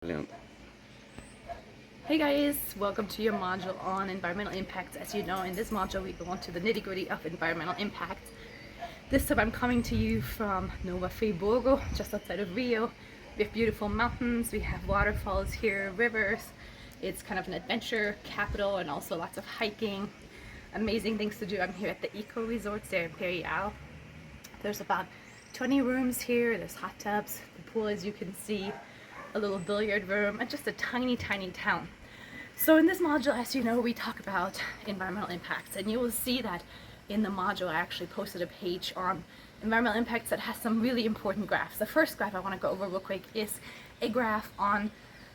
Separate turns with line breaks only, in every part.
Brilliant.
Hey guys, welcome to your module on environmental impacts. As you know, in this module we go on to the nitty-gritty of environmental impact. This time I'm coming to you from Nova Friburgo, just outside of Rio. We have beautiful mountains, we have waterfalls here, rivers. It's kind of an adventure capital and also lots of hiking, amazing things to do. I'm here at the eco resorts there in Imperial. There's about 20 rooms here, there's hot tubs, the pool as you can see, a little billiard room, and just a tiny town. So in this module, as you know, we talk about environmental impacts, and you will see that in the module I actually posted a page on environmental impacts that has some really important graphs. The first graph I want to go over real quick is a graph on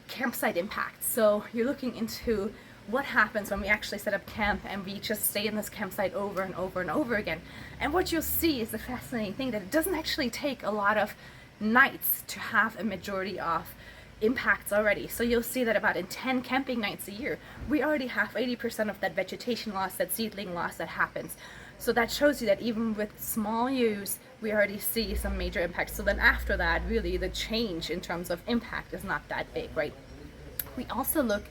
campsite impacts. So you're looking into what happens when we actually set up camp and we just stay in this campsite over and over again. And what you'll see is the fascinating thing that it doesn't actually take a lot of nights to have a majority of impacts already. So you'll see that about in 10 camping nights a year, we already have 80% of that vegetation loss, that seedling loss that happens. So that shows you that even with small use, we already see some major impacts. So then after that, really the change in terms of impact is not that big, right? We also look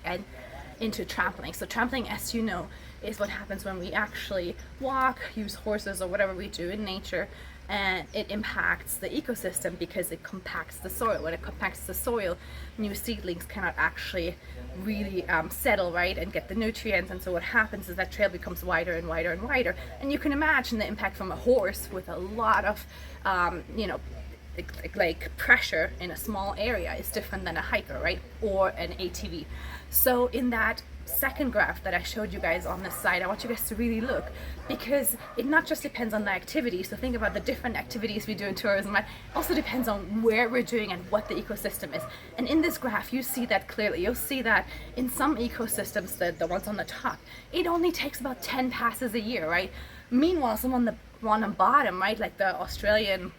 into trampling. So trampling, as you know, is what happens when we actually walk, use horses or whatever we do in nature, and it impacts the ecosystem because it compacts the soil. When it compacts the soil, new seedlings cannot actually really settle, right, and get the nutrients, and so what happens is that trail becomes wider and wider and wider, and you can imagine the impact from a horse with a lot of like pressure in a small area is different than a hiker, right, or an ATV. So in that second graph that I showed you guys on this side, I want you guys to really look, because it not just depends on the activity. So think about the different activities we do in tourism. It also depends on where we're doing and what the ecosystem is. And in this graph, you see that clearly. You'll see that in some ecosystems, the ones on the top, it only takes about 10 passes a year, right? Meanwhile, some on the one on bottom, right, like the Australian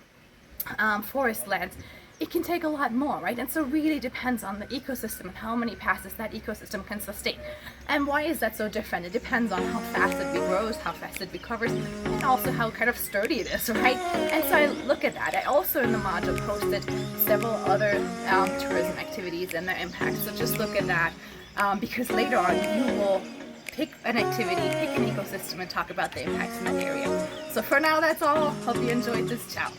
forest lands, it can take a lot more, right? And so really depends on the ecosystem and how many passes that ecosystem can sustain. And why is that so different? It depends on how fast it regrows, how fast it recovers, and also how kind of sturdy it is, right? And so I look at that. I also in the module posted several other tourism activities and their impacts. So just look at that because later on you will pick an activity, pick an ecosystem, and talk about the impacts in that area. So for now, that's all. Hope you enjoyed this. Ciao.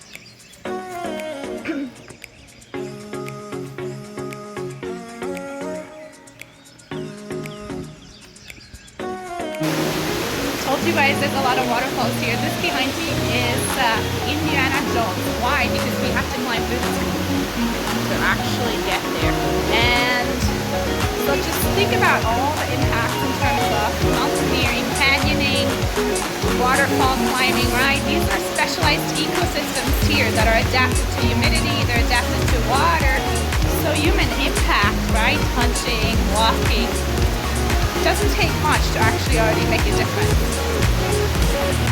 Told you guys there's a lot of waterfalls here. This behind me is Indiana Jones. Why? Because we have to climb through this to actually get there. And so just think about all the impacts in terms of mountaineering, canyoning, waterfall climbing, right? These are specialized ecosystems here that are adapted to humidity, they're adapted to water. So human impact, right? Hunting, walking, doesn't take much to actually already make a difference.